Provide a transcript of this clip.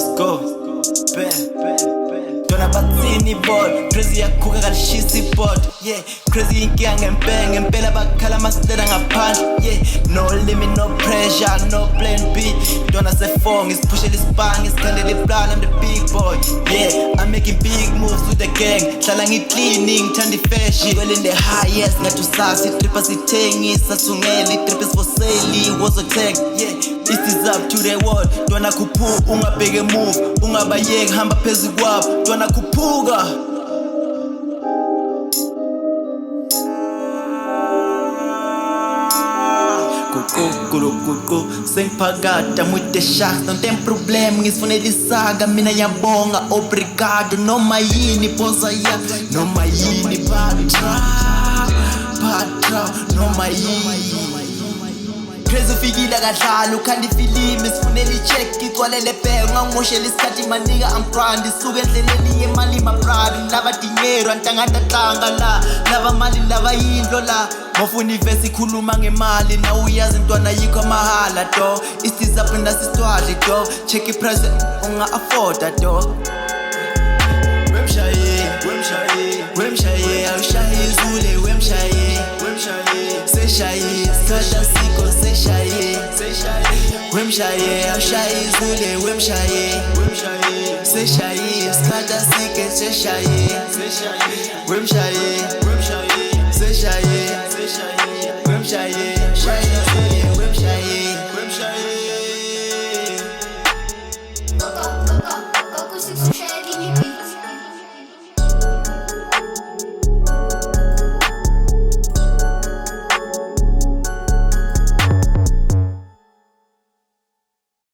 Let's go. Dona batsini ball, crazy yakhuka kalishisa board. Yeah, crazy inkinga ngempela bakhala masitela ngaphandle. Yeah, no limit, no pressure, no plan B. Dona se-4 ngisiphushela isibhangi isikhandela plan, I'm the big boy. Yeah, I'm making big moves with the gang. Hlala ngicleaning, ngithanda ifashion. Well in the highest, ngathi usasa itripa sithengisa thungela itripa for sale, was a tag. Yeah, this is up to the world. Dona khuphuka ungabheke move, ungabayeki hamba phezulu kwabo. Dona khuphuka. Kuku sengiphakade with the sharks, don't tem problem ngisifunela isaga mina yabonga obrigado noma yini boza ya noma yini patra noma yini crazy ufikile kadlala ukhanda ifilimi sifunela icheck igcwalele bheke ngangimoshela isikhathi manika I'm brand isuke endleleni yemali mabrand laba dinero antangatatanga la laba mali laba yindlo la mofuna ivesi ikhuluma ngemali na uyazi intwana yikho amahala do isizapho nasisitwadle do check iprice unga afford do wemshaye awushaye izule wemshaye seshaye skada siko seshaye wemshaye awushaye izule wemshaye seshaye skada sike seshaye wemshaye